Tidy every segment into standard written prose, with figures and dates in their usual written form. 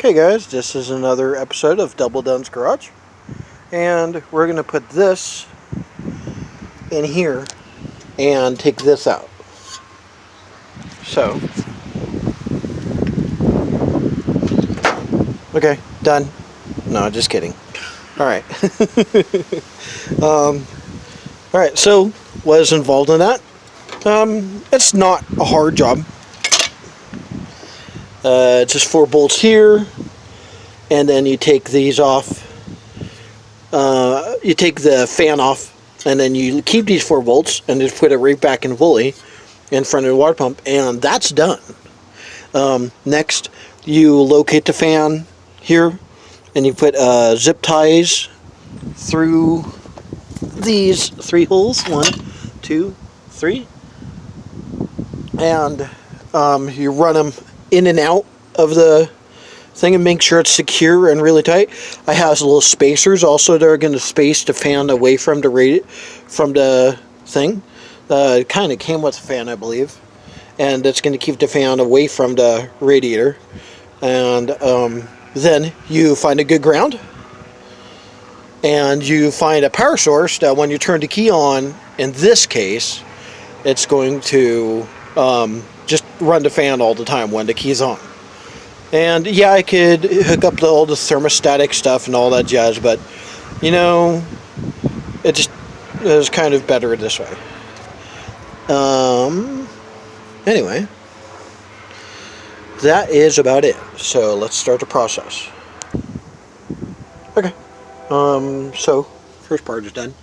Okay guys, this is another episode of Double Dunn's Garage, and we're going to put this in here and take this out. So, okay, done. No, just kidding. Alright. Alright, so what is involved in that? It's not a hard job. It's just 4 bolts here, and then you take these off. You take the fan off, and then you keep these 4 bolts and just put it right back in pulley in front of the water pump, and that's done. Next, you locate the fan here, and you put zip ties through these 3 holes, 1, 2, 3, and you run them in and out of the thing and make sure it's secure and really tight. I have little spacers also that are going to space the fan away from the thing. It kind of came with the fan, I believe, and it's going to keep the fan away from the radiator. And then you find a good ground, and you find a power source that when you turn the key on, in this case, it's going to just run the fan all the time when the key's on. And yeah, I could hook up all the thermostatic stuff and all that jazz, but you know, it was kind of better this way. Anyway, that is about it. So let's start the process. Okay. So first part is done.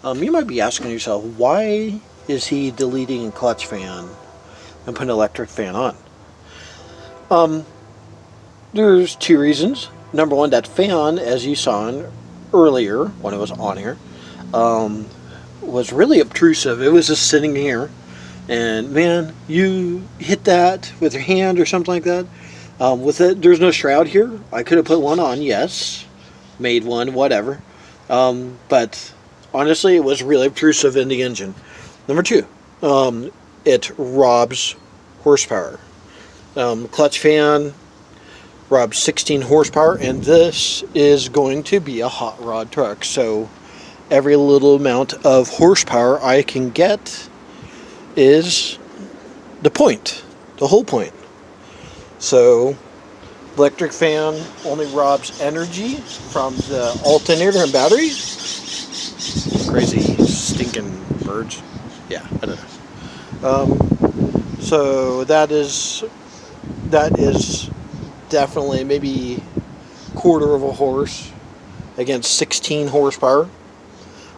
You might be asking yourself, why is he deleting a clutch fan and putting an electric fan on? There's 2 reasons. Number one, that fan, as you saw earlier when it was on here, was really obtrusive. It was just sitting here, and man, you hit that with your hand or something like that. With it, there's no shroud here. I could have put one on, yes, made one, whatever. But honestly, it was really obtrusive in the engine. Number 2, it robs horsepower. Clutch fan robs 16 horsepower, and this is going to be a hot rod truck, so every little amount of horsepower I can get is the whole point. So electric fan only robs energy from the alternator and battery. Crazy stinking birds. Yeah, I don't know. So that is definitely maybe quarter of a horse against 16 horsepower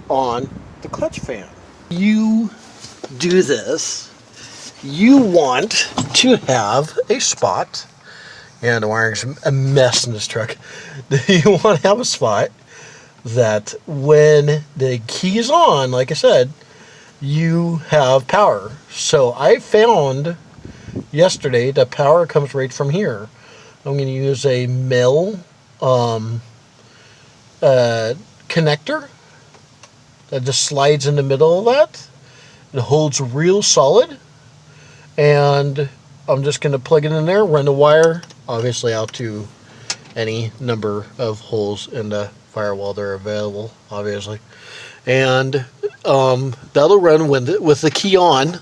on the clutch fan. You do this, you want to have a spot, and the wiring's a mess in this truck. You want to have a spot that when the key is on, like I said, you have power. So I found yesterday that power comes right from here. I'm going to use a mil connector that just slides in the middle of that. It holds real solid, and I'm just going to plug it in there, run the wire, obviously out to any number of holes in the firewall that are available, obviously, and that'll run with the key on,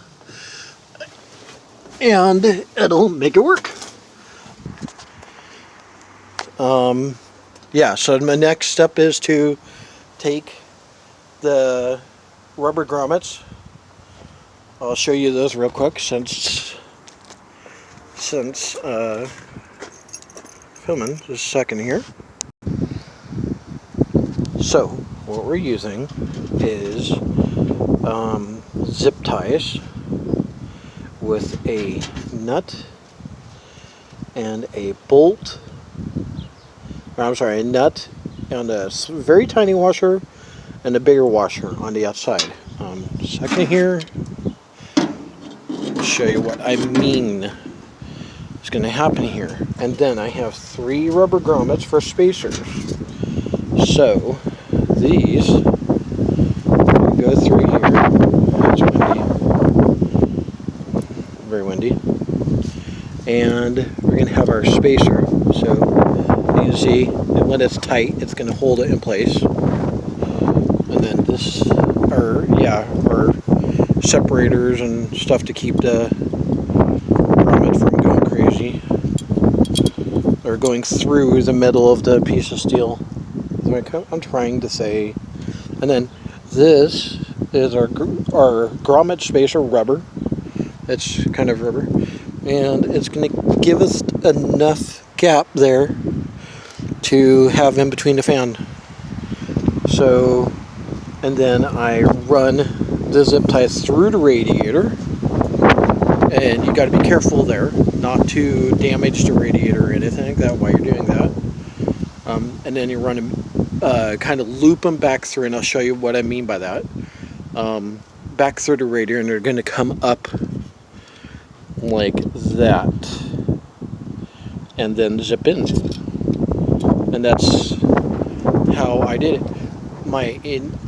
and it'll make it work. Yeah, so my next step is to take the rubber grommets. I'll show you those real quick since filming. Just a second here. So what we're using is zip ties with a nut and a bolt. I'm sorry, a nut and a very tiny washer and a bigger washer on the outside. Second here, I'll show you what I mean is going to happen here. And then I have 3 rubber grommets for spacers. So these go through here. It's windy, very windy, and we're going to have our spacer. So can see when it's tight, it's going to hold it in place. And then this are separators and stuff to keep the grommet from going crazy or going through the middle of the piece of steel. I'm trying to say. And then this is our grommet spacer rubber. It's kind of rubber, and it's going to give us enough gap there to have in between the fan. So, and then I run the zip tie through the radiator, and you got to be careful there not to damage the radiator or anything like that while you're doing that. And then you run them, kind of loop them back through, and I'll show you what I mean by that. Back through the radiator, and they're going to come up like that, and then zip in. And that's how I did it.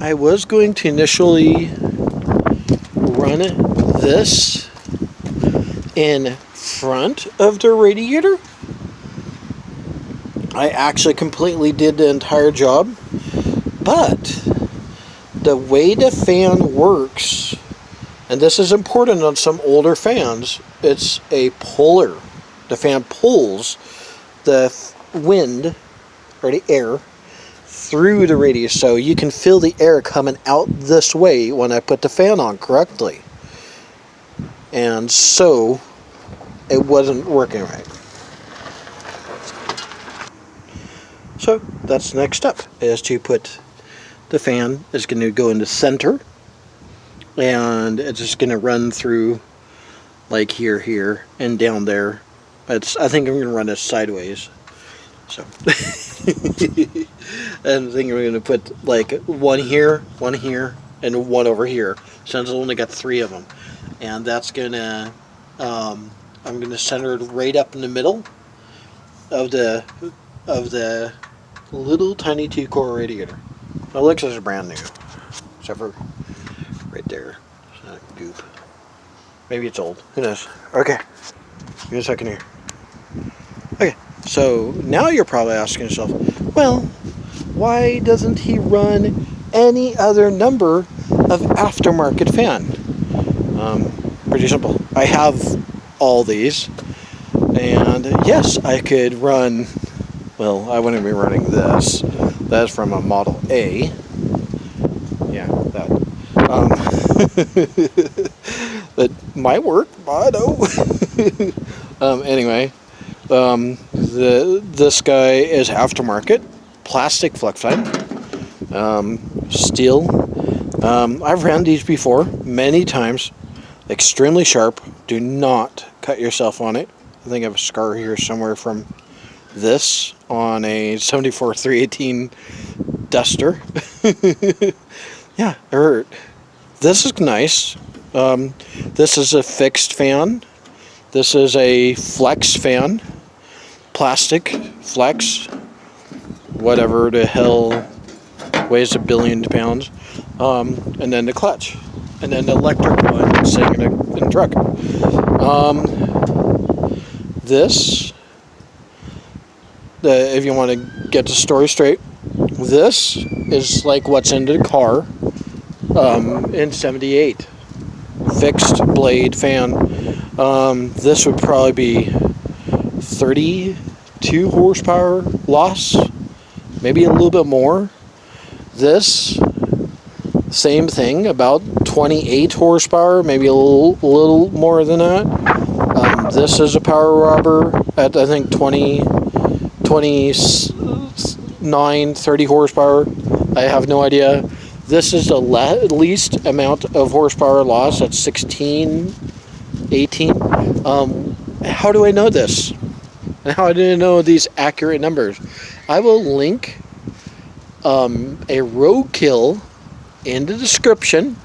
I was going to initially run this in front of the radiator. I actually completely did the entire job, but the way the fan works, and this is important on some older fans, it's a puller. The fan pulls the wind or the air through the radius, so you can feel the air coming out this way when I put the fan on correctly. And so it wasn't working right. So that's the next step, is to put the fan is going to go in the center, and it's just going to run through like here, and down there. I think I'm going to run it sideways. So, and I think I'm going to put like one here, and one over here, since I only got 3 of them. And that's going to, I'm going to center it right up in the middle of the little tiny 2-core radiator. It looks like it's brand new, except for right there. It's not goop. Maybe it's old. Who knows? Okay. Give me a second here. Okay. So now you're probably asking yourself, well, why doesn't he run any other number of aftermarket fan? Pretty simple. I have all these, and yes, I could run. Well, I wouldn't be running this. That's from a Model A. Yeah, that. That might work. I don't know. Anyway, this guy is aftermarket, plastic flex line, steel. I've ran these before many times. Extremely sharp. Do not cut yourself on it. I think I have a scar here somewhere from this on a 74 318 Duster. Yeah, it hurt. This is nice. This is a fixed fan. This is a flex fan. Plastic flex. Whatever the hell weighs 1 billion pounds. And then the clutch. And then the electric one sitting in the truck. This, if you want to get the story straight, this is like what's in the car in 78. Fixed blade fan. This would probably be 32 horsepower loss, maybe a little bit more. This, same thing, about 28 horsepower, maybe a little more than that. This is a power robber at, I think, 29, 30 horsepower. I have no idea. This is the least amount of horsepower loss at 16, 18. How do I know this? And how do I know these accurate numbers? I will link a roadkill in the description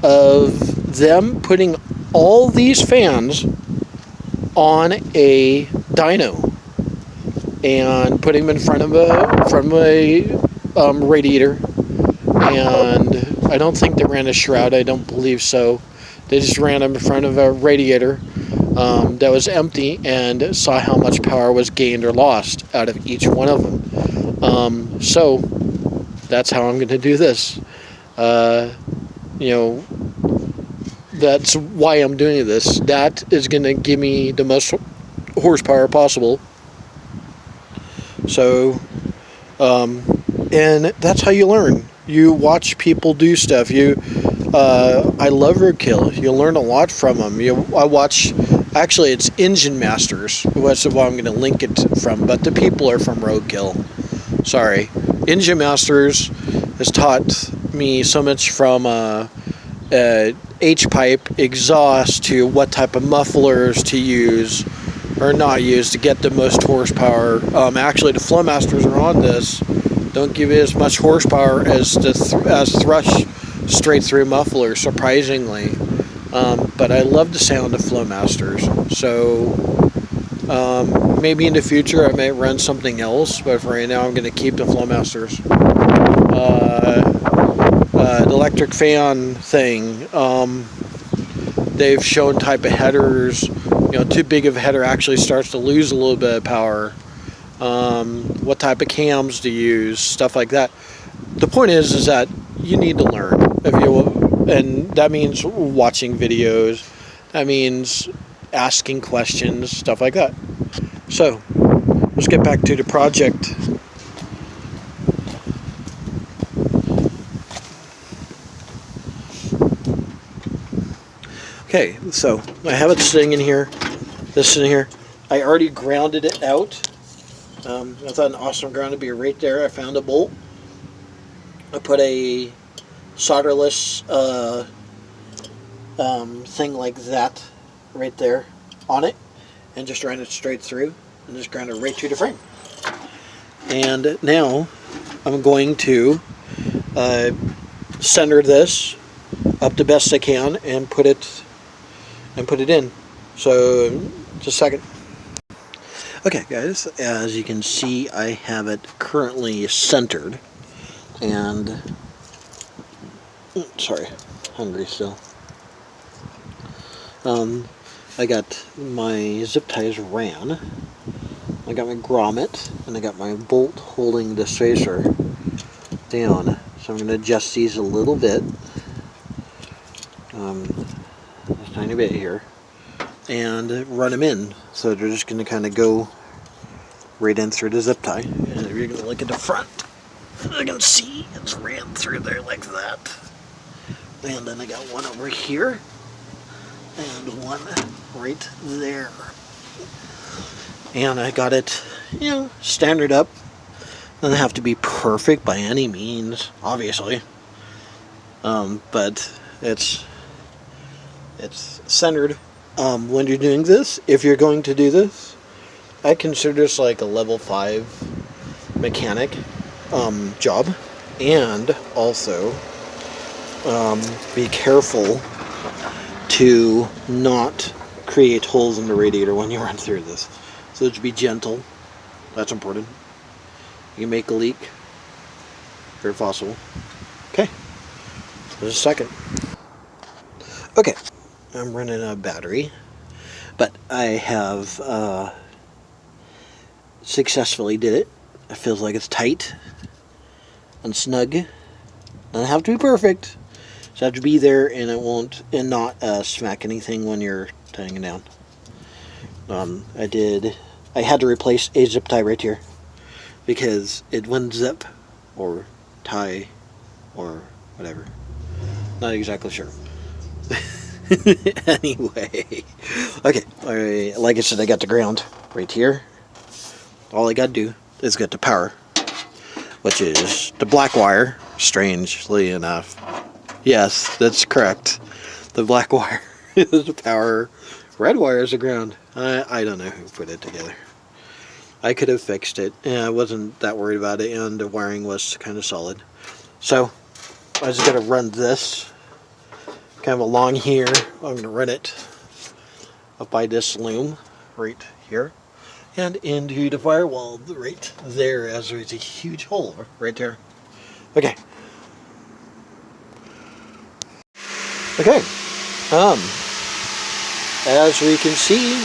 of them putting all these fans on a dyno and putting them in front of a radiator. And I don't think they ran a shroud. I don't believe so. They just ran them in front of a radiator that was empty and saw how much power was gained or lost out of each one of them. So that's how I'm going to do this. You know, that's why I'm doing this. That is going to give me the most horsepower possible. So, and that's how you learn. You watch people do stuff. I love roadkill. You learn a lot from them. I watch. Actually, it's Engine Masters. That's what I'm going to link it from. But the people are from Roadkill. Sorry, Engine Masters has taught me so much from H-pipe exhaust to what type of mufflers to use or not use to get the most horsepower. Actually, the Flowmasters are on this. Don't give it as much horsepower as as thrush straight through mufflers, surprisingly. But I love the sound of Flowmasters. So maybe in the future I might run something else, but for right now I'm going to keep the Flowmasters. The electric fan thing. They've shown type of headers. Too big of a header actually starts to lose a little bit of power. What type of cams to use, stuff like that. The point is that you need to learn. And that means watching videos. That means asking questions, stuff like that. So, let's get back to the project. Okay, so I have it sitting in here. This in here. I already grounded it out. I thought an awesome ground would be right there. I found a bolt. I put a solderless thing like that right there on it, and just ran it straight through, and just ground it right to the frame. And now I'm going to center this up the best I can and put it in. So just a second. Okay guys, as you can see, I have it currently centered, and sorry, hungry still. I got my zip ties ran, I got my grommet, and I got my bolt holding the spacer down. So I'm going to adjust these a little bit, just a tiny bit here, and run them in. So they're just going to kind of go right in through the zip tie. And if you're going to look at the front, you can see it's ran through there like that. And then I got one over here, and one right there. And I got it, standard up. Doesn't have to be perfect by any means, obviously. But it's centered. When you're doing this, if you're going to do this, I consider this like a level 5 mechanic job. And also, be careful to not create holes in the radiator when you run through this. So to be gentle, that's important. You can make a leak, very possible. Okay, there's a second. Okay, I'm running a battery, but I have successfully did it. It feels like it's tight and snug. Doesn't have to be perfect. Just have to be there, and it won't, and not smack anything when you're tying it down. I had to replace a zip tie right here because it wouldn't zip or tie or whatever. Not exactly sure. Anyway, okay. Like I said, I got the ground right here. All I got to do is get the power, which is the black wire. Strangely enough, yes, that's correct. The black wire is the power. Red wire is the ground. I don't know who put it together. I could have fixed it, and I wasn't that worried about it, and the wiring was kind of solid. So I just got to run this kind of along here. I'm going to run it up by this loom right here and into the firewall right there, as there's a huge hole right there. Okay. Okay. as we can see,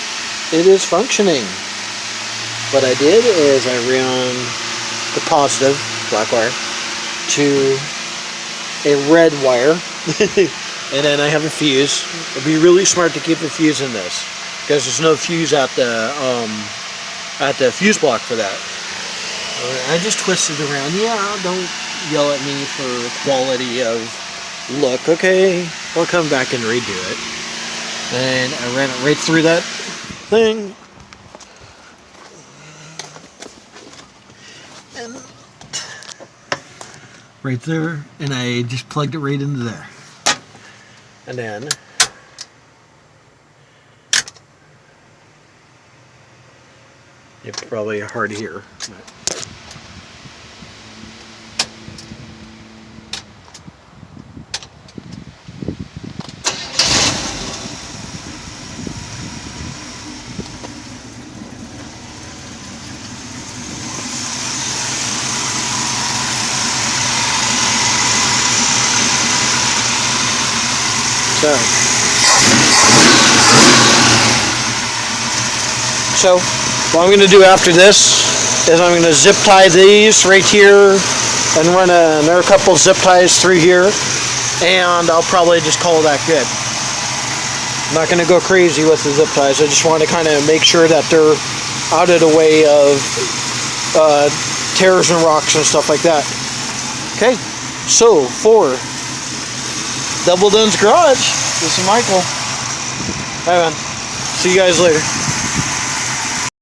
it is functioning. What I did is I ran the positive black wire to a red wire, and then I have a fuse. It'd be really smart to keep a fuse in this, because there's no fuse at the fuse block for that. I just twisted around. Yeah, don't yell at me for quality of look. Okay, I'll come back and redo it. And I ran it right through that thing. And right there, and I just plugged it right into there. And then it's probably hard to hear. So what I'm going to do after this is I'm going to zip tie these right here and run another couple zip ties through here, and I'll probably just call that good. I'm not going to go crazy with the zip ties. I just want to kind of make sure that they're out of the way of tears and rocks and stuff like that. Okay, so for Double Dunn's Garage, this is Michael. Hi, man. See you guys later.